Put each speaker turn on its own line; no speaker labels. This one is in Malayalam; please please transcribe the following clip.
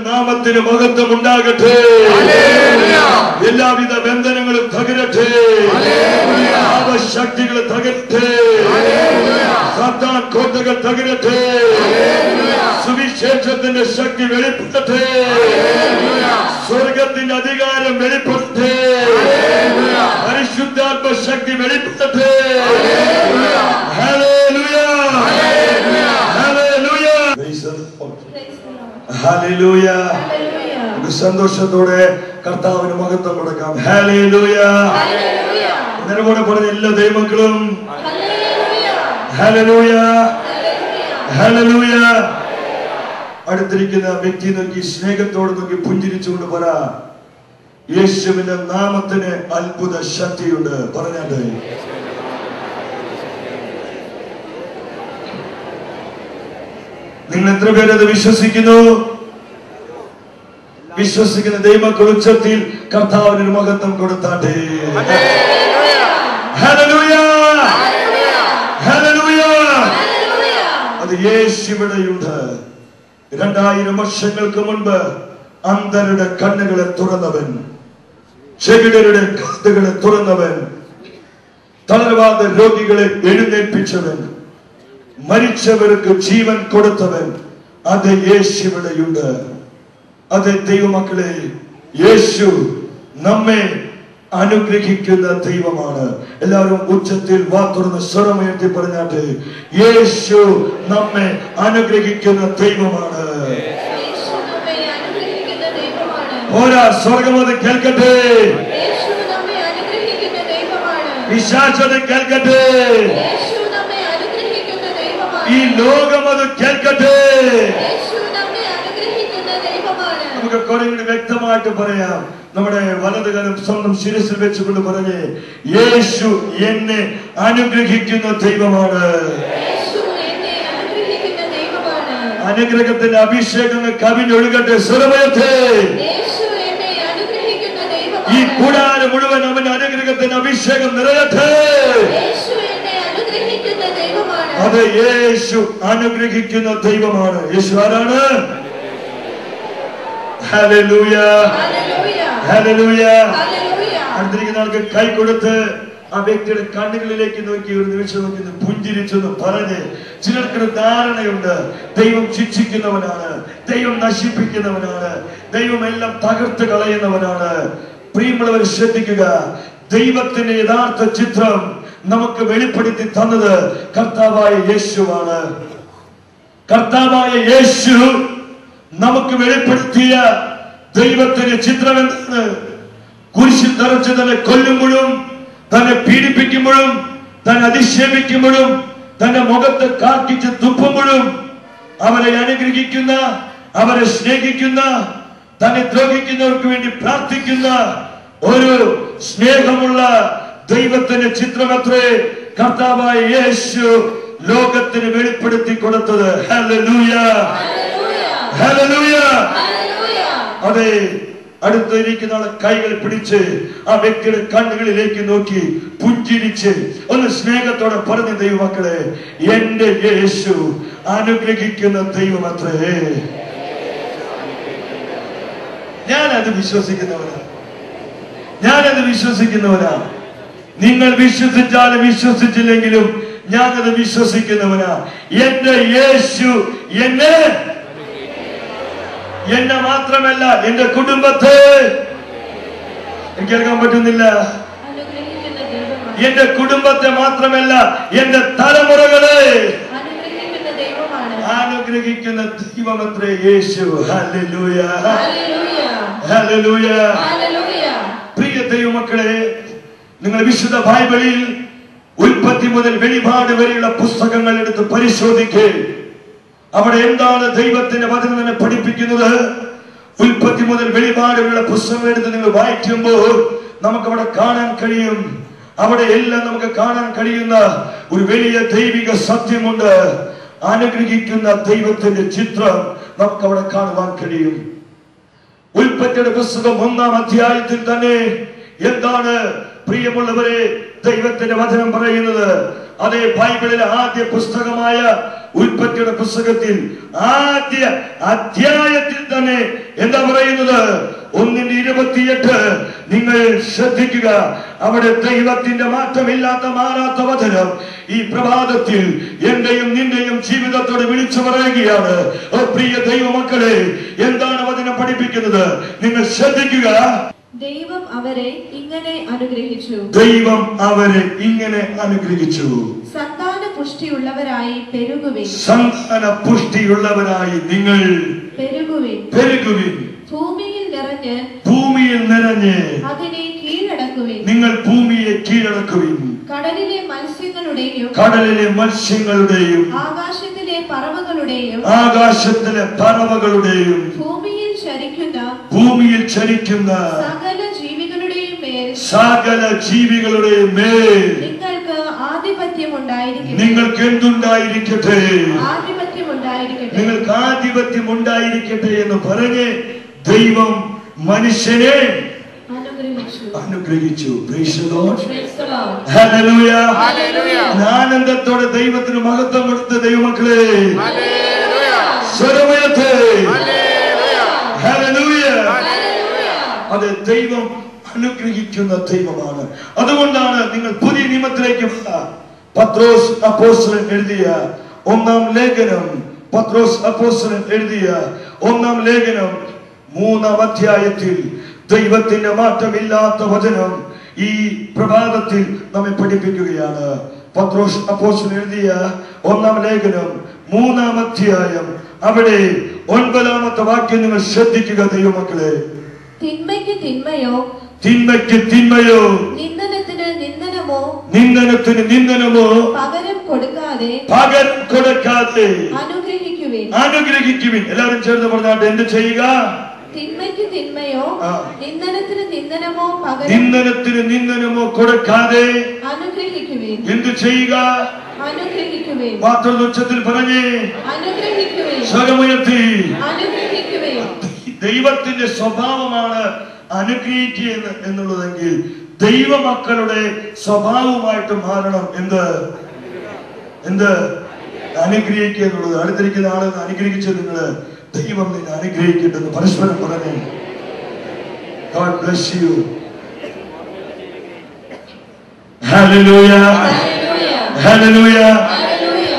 നാമത്തിന് മഹത്വം ഉണ്ടാകട്ടെ. എല്ലാവിധ ബന്ധനങ്ങളും തകരട്ടെ. ശക്തികൾ തകരട്ടെ. സാത്താൻ കോട്ടകൾ തകരട്ടെ. സുവിശേഷത്തിന്റെ ശക്തി വെളിപ്പെടട്ടെ. സ്വർഗത്തിന്റെ അധികാരം വെളിപ്പെടട്ടെ. പരിശുദ്ധാത്മ ശക്തി വെളിപ്പെടട്ടെ. ഹല്ലേലൂയ, ഹല്ലേലൂയ, ഹല്ലേലൂയ. സന്തോഷത്തോടെ കർത്താവിന് മഹത്വം കൊടുക്കാം. ഹല്ലേലൂയ. നിലപാട് പറഞ്ഞ എല്ലാ ദൈവമക്കളും ഹല്ലേലൂയ, ഹല്ലേലൂയ. അടുത്തിരിക്കുന്ന വ്യക്തി നോക്കി സ്നേഹത്തോട് നോക്കി പുഞ്ചിരിച്ചുകൊണ്ട് പറ, യേശുവിന്റെ നാമത്തിന് അത്ഭുത ശക്തിയുണ്ട്. പറഞ്ഞാട്ടെ. നിങ്ങൾ എത്ര പേരത് വിശ്വസിക്കുന്നു? വിശ്വസിക്കുന്ന ദൈവമക്കൾ ഉച്ചത്തിൽ കർത്താവിന് മഹത്വം കൊടുത്താട്ടെ. Hallelujah, hallelujah. അത് യേശുവിടെയുണ്ട്. 2000 വർഷങ്ങൾക്ക് മുൻപ് അന്ധരുടെ കണ്ണുകളെ തുറന്നവൻ, ചെകിടരുടെ കാതുകളെ തുറന്നവൻ, തളർവാദ രോഗികളെ എഴുന്നേൽപ്പിച്ചവൻ, മരിച്ചവർക്ക് ജീവൻ കൊടുത്തവൻ, അത് യേശുവിടെയുണ്ട്. അത് ദൈവമക്കളെ, യേശു നമ്മെ അനുഗ്രഹിക്കുന്ന ദൈവമാണ്. എല്ലാവരും ഉച്ചത്തിൽ വാ തുറന്ന് സ്വരമുയർത്തി പറഞ്ഞാട്ടെ, യേശു നമ്മെ അനുഗ്രഹിക്കുന്ന ദൈവമാണ്. ഓരാ സ്വർഗം അത് കേൾക്കട്ടെ. വിശ്വാസത കേൾക്കട്ടെ. ഈ ലോകം അത് കേൾക്കട്ടെ. നമുക്ക് കുറെ കൂടി വ്യക്തമായിട്ട് പറയാം. നമ്മുടെ വലതുകരം സ്വന്തം ശിരസിൽ വെച്ചുകൊണ്ട് പറഞ്ഞ്, യേശു എന്നെ അനുഗ്രഹിക്കുന്ന ദൈവമാണ്. അനുഗ്രഹത്തിന്റെ അഭിഷേകങ്ങൾ കവിഞ്ഞൊഴുകട്ടെ. സ്വരമയത്തെ ഈ കൂടാരം മുഴുവൻ അവന്റെ അനുഗ്രഹത്തിന്റെ അഭിഷേകം നിറയട്ടെ. അത് യേശു അനുഗ്രഹിക്കുന്ന ദൈവമാണ്. യേശു ആരാണ്? Hallelujah, hallelujah. അടുത്തിരിക്കുന്ന ആൾക്ക് കൈ കൊടുത്ത് ആ വ്യക്തിയുടെ കണ്ണുകളിലേക്ക് നോക്കി ഒരു നിമിഷം നോക്കി പുഞ്ചിരിച്ചെന്ന് പറഞ്ഞ്, ചിലർക്കൊരു ധാരണയുണ്ട്, ദൈവം ശിക്ഷിക്കുന്നവനാണ്, ദൈവം നശിപ്പിക്കുന്നവനാണ്, ദൈവം എല്ലാം തകർത്ത് കളയുന്നവനാണ്. പ്രിയമുള്ളവർ ശ്രദ്ധിക്കുക, ദൈവത്തിന്റെ യഥാർത്ഥ ചിത്രം നമുക്ക് വെളിപ്പെടുത്തി തന്നത് കർത്താവായ യേശുവാണ്. കർത്താവായ യേശു നമുക്ക് വെളിപ്പെടുത്തിയ ദൈവത്തിന്റെ ചിത്രം എന്താണ്? കുരിശിൽ തറച്ച് തന്നെ കൊല്ലുമ്പോഴും, തന്നെ പീഡിപ്പിക്കുമ്പോഴും, തന്നെ അധിക്ഷേപിക്കുമ്പോഴും, തന്റെ മുഖത്ത് കാർക്കിച്ച് തുപ്പുമ്പോഴും അവരെ അനുഗ്രഹിക്കുന്ന, അവരെ സ്നേഹിക്കുന്ന, തന്നെ ദ്രോഹിക്കുന്നവർക്ക് വേണ്ടി പ്രാർത്ഥിക്കുന്ന ഒരു സ്നേഹമുള്ള ദൈവത്തിന്റെ ചിത്രമത്രേ കർത്താവായ യേശു ലോകത്തിന് വെളിപ്പെടുത്തി കൊടുത്തത്. Hallelujah, hallelujah. അതെ, അടുത്തിരിക്കുന്ന ആളെ കൈകൾ പിടിച്ച് ആ വ്യക്തിയുടെ കണ്ണുകളിലേക്ക് നോക്കി പുഞ്ചിരിച്ച് ഒന്ന് സ്നേഹത്തോടെ പറഞ്ഞ, ദൈവമക്കളെ, എന്റെ യേശു അനുഗ്രഹിക്കുന്ന ദൈവമത്രേ. ഞാനത് വിശ്വസിക്കുന്നവനാ, ഞാനത് വിശ്വസിക്കുന്നവനാ. നിങ്ങൾ വിശ്വസിച്ചാലും വിശ്വസിച്ചില്ലെങ്കിലും ഞാനത് വിശ്വസിക്കുന്നവനാ. എന്റെ യേശു എന്നെ മാത്രമല്ല, എന്റെ കുടുംബത്തെ, എനിക്ക് കേൾക്കാൻ പറ്റുന്നില്ല, എന്റെ കുടുംബത്തെ മാത്രമല്ല എന്റെ തലമുറകളെ അനുഗ്രഹിക്കുന്ന ദൈവമത്രേ യേശു. Hallelujah, hallelujah. പ്രിയ ദൈവമക്കളെ, നിങ്ങൾ വിശുദ്ധ ബൈബിളിൽ ഉൽപ്പത്തി മുതൽ വെളിപാട് വരെയുള്ള പുസ്തകങ്ങൾ എടുത്ത് പരിശോധിക്കേ. അവിടെ എന്താണ് ദൈവത്തിന്റെ വചനം തന്നെ പഠിപ്പിക്കുന്നത്? ഉൽപ്പത്തി മുതൽ വെളിപാട് വരെയുള്ള പുസ്തകങ്ങൾ എടുത്ത് നിങ്ങൾ വായിക്കുമ്പോൾ നമുക്കവിടെ കാണാൻ കഴിയും. അവിടെ എല്ലാം നമുക്ക് കാണാൻ കഴിയുന്ന ഒരു വലിയ ദൈവിക സത്യമുണ്ട്. അനുഗ്രഹിക്കുന്ന ദൈവത്തിന്റെ ചിത്രം നമുക്ക് അവിടെ കാണുവാൻ കഴിയും. ഉൽപ്പത്തിയുടെ പുസ്തകം 1-ാം അധ്യായത്തിൽ തന്നെ എന്താണ് പ്രിയമുള്ളവരെ ദൈവത്തിന്റെ വചനം പറയുന്നത്? അതേ ബൈബിളിലെ ആദ്യ പുസ്തകമായ ഉൽപ്പത്തിയുടെ പുസ്തകത്തിൽ ആദ്യ അധ്യായത്തിൽ തന്നെ എന്താ പറയുന്നത്? 1:28 നിങ്ങൾ ശ്രദ്ധിക്കുക. അവിടെ ദൈവത്തിന്റെ മാറ്റമില്ലാത്ത മാറാത്ത വചനം ഈ പ്രഭാതത്തിൽ എന്റെയും നിന്റെയും ജീവിതത്തോട് വിളിച്ചു പറയുകയാണ്. പ്രിയ ദൈവമക്കളെ, എന്താണ് വചനം പഠിപ്പിക്കുന്നത്? നിങ്ങൾ ശ്രദ്ധിക്കുക.
ദൈവം അവരെ ഇങ്ങനെ അനുഗ്രഹിച്ചു.
ദൈവം അവരെ ഇങ്ങനെ അനുഗ്രഹിച്ചു.
സന്താന പുഷ്ടിയുള്ളവരായി പെരുകുവിൻ.
സന്താന പുഷ്ടിയുള്ളവരായി നിങ്ങൾ
പെരുകുവിൻ.
പെരുകുവിൻ.
ഭൂമിയിൽ നിറഞ്ഞ്
ഭൂമിയിൽ നിറഞ്ഞ്
അതിനെ കീഴടക്കുവിൻ.
നിങ്ങൾ ഭൂമിയെ കീഴടക്കുവിൻ.
കടലിലെ മത്സ്യങ്ങളുടെയും
കടലിലെ മത്സ്യങ്ങളുടെയും
ആകാശത്തിലെ പറവകളുടെയും
ആകാശത്തിലെ പറവകളുടെയും
ഭൂമിയിൽ ചരിക്കുന്ന സകല ജീവികളുടെയും മേൽ
സകല ജീവികളുടെയും മേൽ
നിങ്ങൾക്ക് ആധിപത്യം ഉണ്ടായിരിക്കട്ടെ.
നിങ്ങൾക്ക് എന്തുണ്ടായിരിക്കട്ടെ?
ആധിപത്യം ഉണ്ടായിരിക്കട്ടെ.
നിങ്ങൾക്ക് ആധിപത്യം ഉണ്ടായിരിക്കട്ടെ എന്ന് പറഞ്ഞ് ദൈവം മനുഷ്യനെ അനുഗ്രഹിച്ചു. ആനന്ദത്തോടെ ദൈവത്തിന് മഹത്വം കൊടുത്ത ദൈവമക്കളെ, സ്വരമയത്തെ അത് ദൈവം അനുഗ്രഹിക്കുന്ന ദൈവമാണ്. അതുകൊണ്ടാണ് നിങ്ങൾ പുതിയ നിയമത്തിലേക്ക് പത്രോസ് അപ്പോസ്തലൻ എഴുതിയ 1-ാം ലേഖനം, പത്രോസ് അപ്പോസ്തലൻ എഴുതിയ 1-ാം ലേഖനം 3-ാം അധ്യായത്തിൽ ദൈവത്തിന്റെ മാറ്റമില്ലാത്ത വചനം ഈ പ്രഭാതത്തിൽ നമ്മെ പഠിപ്പിക്കുകയാണ്. പത്രോസ് അപ്പോസ്തലൻ എഴുതിയ 1-ാം ലേഖനം 3-ാം അധ്യായം അവിടെ 9-ാമത്തെ വാക്യം നിങ്ങൾ ശ്രദ്ധിക്കുക ദൈവമക്കളെ.
തിന്മയ്ക്ക് തിന്മയോ
തിന്മയ്ക്ക് തിന്മയോ
നിന്ദനത്തിന് നിന്ദനമോ
നിന്ദനത്തിന് നിന്ദനമോ
പകരം കൊടുക്കാതെ അനുഗ്രഹിക്കുവിൻ.
അനുഗ്രഹിക്കുവിൻ. എല്ലാവരും ചേർന്ന് പറഞ്ഞാട്ട് എന്ത് ചെയ്യുക?
തിന്മയ്ക്ക് തിന്മയോ നിന്ദനത്തിന് നിന്ദനമോ പകരം
നിന്ദനത്തിന് നിന്ദനമോ കൊടുക്കാതെ
അനുഗ്രഹിക്കുവിൻ.
എന്ത് ചെയ്യുക?
അനുഗ്രഹിക്കുവിൻ.
മാത്രം ഉച്ചത്തിൽ പറഞ്ഞേ
അനുഗ്രഹിക്കുവിൻ.
സ്വരമുയർത്തി
അനുഗ്രഹിക്കുവിൻ.
ദൈവത്തിന്റെ സ്വഭാവമാണ് അനുഗ്രഹിക്കുക എന്നുള്ളതെങ്കിൽ ദൈവമക്കളുടെ സ്വഭാവമായിട്ട് മാറണം. എന്ത് അനുഗ്രഹിക്കുക എന്നുള്ളത്. അടുത്തിരിക്കുന്ന ആളെന്ന് അനുഗ്രഹിച്ച് നിങ്ങള് ദൈവം നിന്നെ അനുഗ്രഹിക്കട്ടെന്ന് പരസ്പരം പറഞ്ഞേ. God bless you. Hallelujah. Hallelujah.